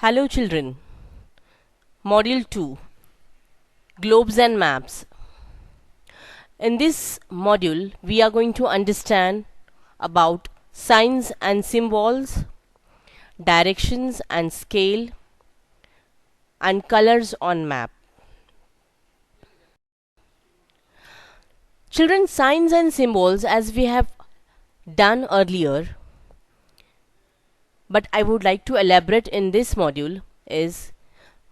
Hello children, Module 2, Globes and Maps. In this module, we are going to understand about signs and symbols, directions and scale, and colors on map. Children, signs and symbols, as we have done earlier, but I would like to elaborate in this module, is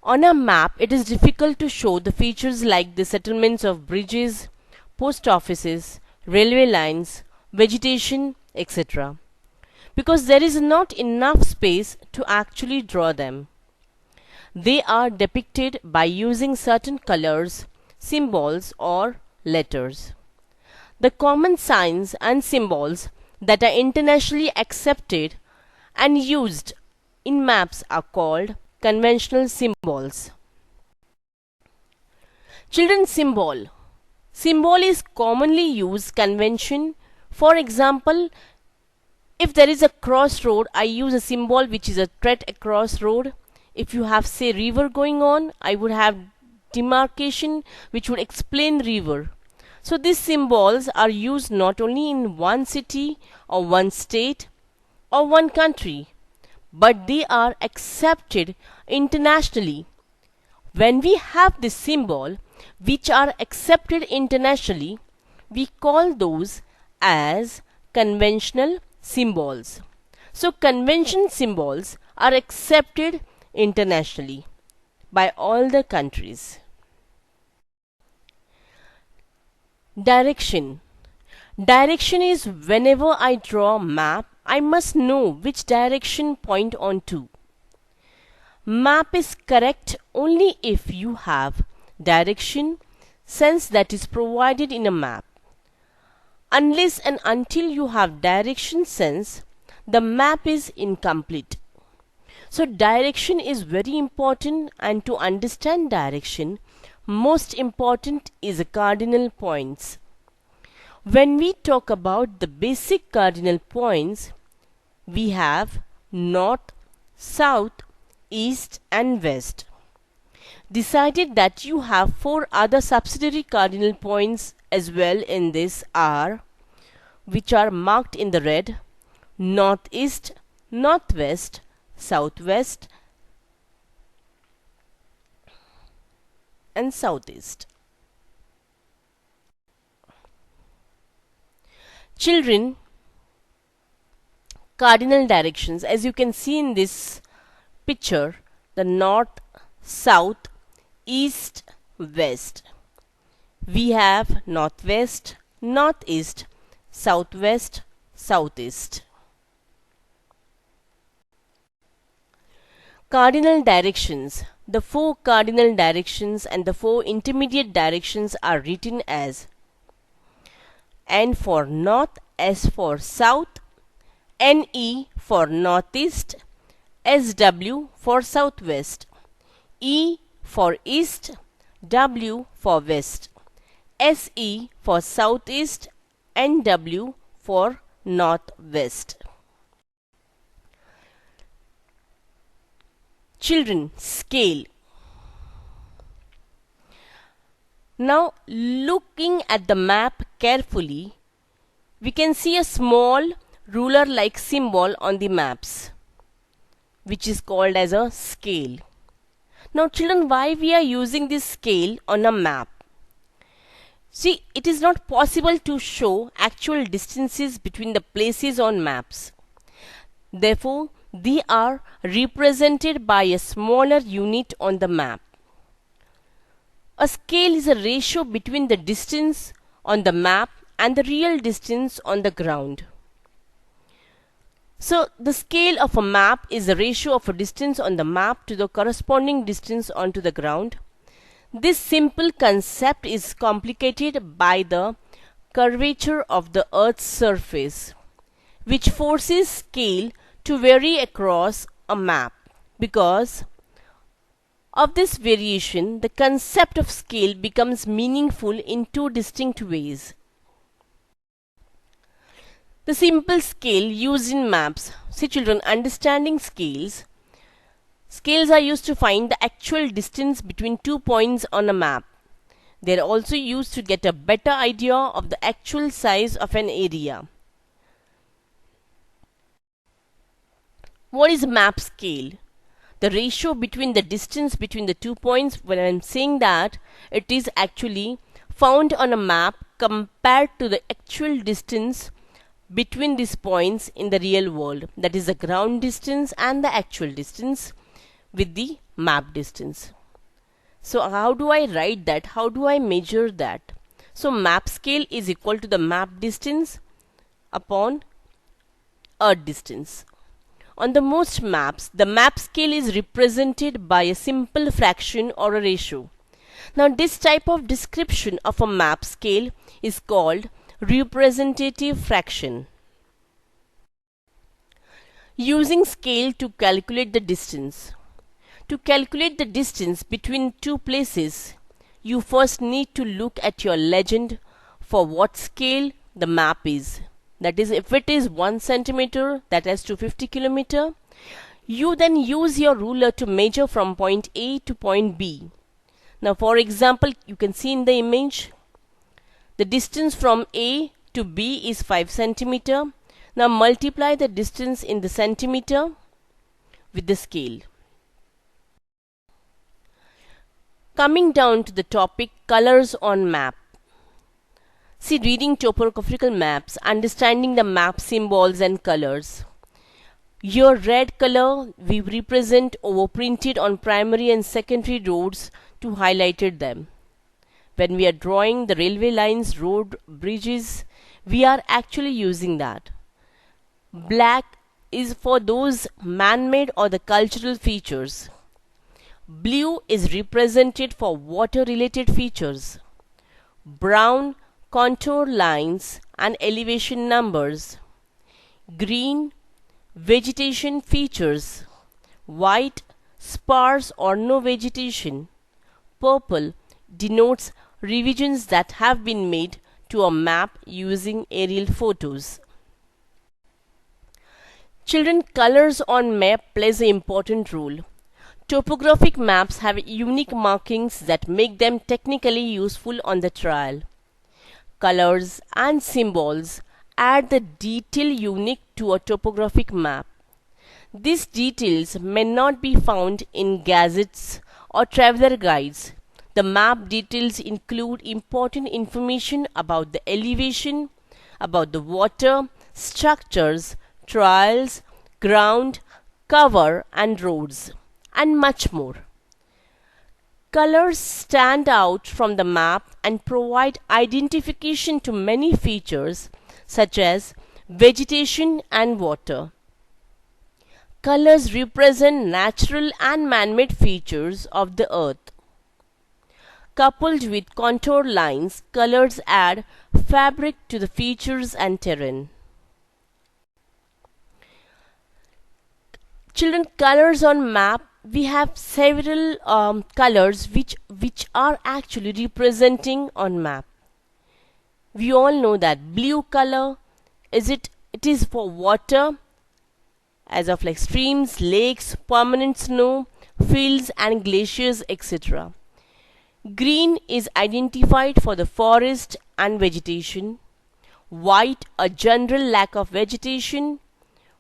on a map, it is difficult to show the features like the settlements of bridges, post offices, railway lines, vegetation, etc. because there is not enough space to actually draw them. They are depicted by using certain colors, symbols, or letters. The common signs and symbols that are internationally accepted and used in maps are called conventional symbols. Children's symbol. Symbol is commonly used convention. For example, if there is a crossroad, I use a symbol which is a thread across road. If you have say river going on, I would have demarcation which would explain river. So these symbols are used not only in one city or one state or one country, but they are accepted internationally. When we have this symbol which are accepted internationally, we call those as conventional symbols. So convention symbols are accepted internationally by all the countries. Direction. Direction is whenever I draw a map, I must know which direction point on to. Map is correct only if you have direction sense that is provided in a map. Unless and until you have direction sense, the map is incomplete. So direction is very important, and to understand direction, most important is the cardinal points. When we talk about the basic cardinal points, we have north, south, east and west. Decided that you have 4 other subsidiary cardinal points as well in this are, which are marked in the red: northeast, northwest, southwest and southeast. Children, cardinal directions, as you can see in this picture, the north, south, east, west. We have northwest, northeast, southwest, southeast. Cardinal directions. The 4 cardinal directions and the 4 intermediate directions are written as N for north, S for south, NE for northeast, SW for southwest, E for east, W for west, SE for southeast and W for northwest. Children, scale. Now looking at the map carefully, we can see a small ruler like symbol on the maps, which is called as a scale. Now children, why we are using this scale on a map? See, it is not possible to show actual distances between the places on maps. Therefore, they are represented by a smaller unit on the map. A scale is a ratio between the distance on the map and the real distance on the ground. So, the scale of a map is the ratio of a distance on the map to the corresponding distance onto the ground. This simple concept is complicated by the curvature of the Earth's surface, which forces scale to vary across a map. Because of this variation, the concept of scale becomes meaningful in 2 distinct ways. The simple scale used in maps. See children, understanding scales. Scales are used to find the actual distance between 2 points on a map. They are also used to get a better idea of the actual size of an area. What is a map scale? The ratio between the distance between the 2 points. When I am saying that, it is actually found on a map compared to the actual distance between these points in the real world. That is the ground distance and the actual distance with the map distance. So how do I write that? How do I measure that? So map scale is equal to the map distance upon earth distance. On the most maps, the map scale is represented by a simple fraction or a ratio. Now this type of description of a map scale is called representative fraction. Using scale to calculate the distance. To calculate the distance between two places, you first need to look at your legend for what scale the map is. That is, if it is 1 centimeter, that is 250 kilometer, you then use your ruler to measure from point A to point B. Now for example, you can see in the image, the distance from A to B is 5 centimeter. Now multiply the distance in the centimeter with the scale. Coming down to the topic colors on map. See, reading topographical maps, understanding the map symbols and colors. Your red color we represent overprinted on primary and secondary roads to highlighted them. When we are drawing the railway lines, road, bridges, we are actually using that. Black is for those man-made or the cultural features. Blue is represented for water-related features. Brown, contour lines and elevation numbers. Green, vegetation features. White, sparse or no vegetation. Purple denotes revisions that have been made to a map using aerial photos. Children, colors on map plays an important role. Topographic maps have unique markings that make them technically useful on the trail. Colors and symbols add the detail unique to a topographic map. These details may not be found in gazettes or traveler guides. The map details include important information about the elevation, about the water, structures, trails, ground, cover and roads, and much more. Colors stand out from the map and provide identification to many features such as vegetation and water. Colors represent natural and man-made features of the earth. Coupled with contour lines, colors add fabric to the features and terrain. Children, colors on map, we have several colors which are actually representing on map. We all know that blue color it is for water, as of like streams, lakes, permanent snow, fields and glaciers, etc. Green is identified for the forest and vegetation. White, a general lack of vegetation.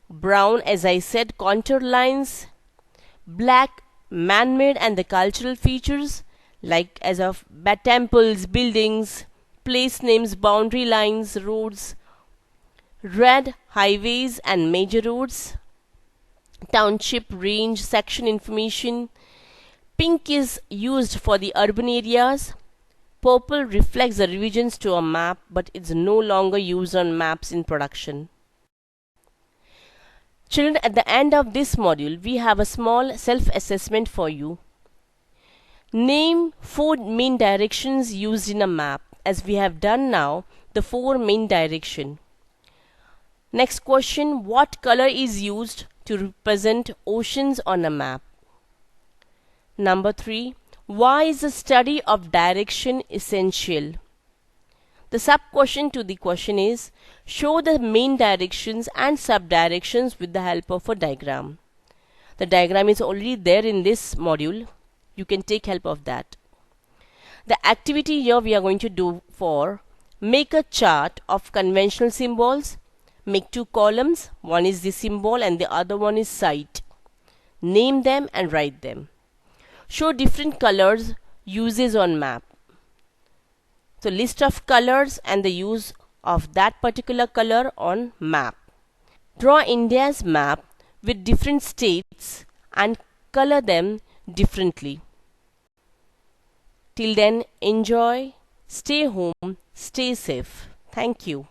Brown, as I said, contour lines. Black, man-made and the cultural features like as of temples, buildings, place names, boundary lines, roads. Red, highways and major roads. Township, range, section information. Pink is used for the urban areas. Purple reflects the revisions to a map but it's no longer used on maps in production. Children, at the end of this module, we have a small self-assessment for you. Name 4 main directions used in a map, as we have done now, the 4 main direction. Next question, what color is used to represent oceans on a map? Number 3, why is the study of direction essential? The sub-question to the question is, show the main directions and sub-directions with the help of a diagram. The diagram is already there in this module. You can take help of that. The activity here we are going to do for make a chart of conventional symbols. Make two columns. One is the symbol and the other one is site. Name them and write them. Show different colors uses on map. So list of colors and the use of that particular color on map. Draw India's map with different states and color them differently. Till then, enjoy, stay home, stay safe. Thank you.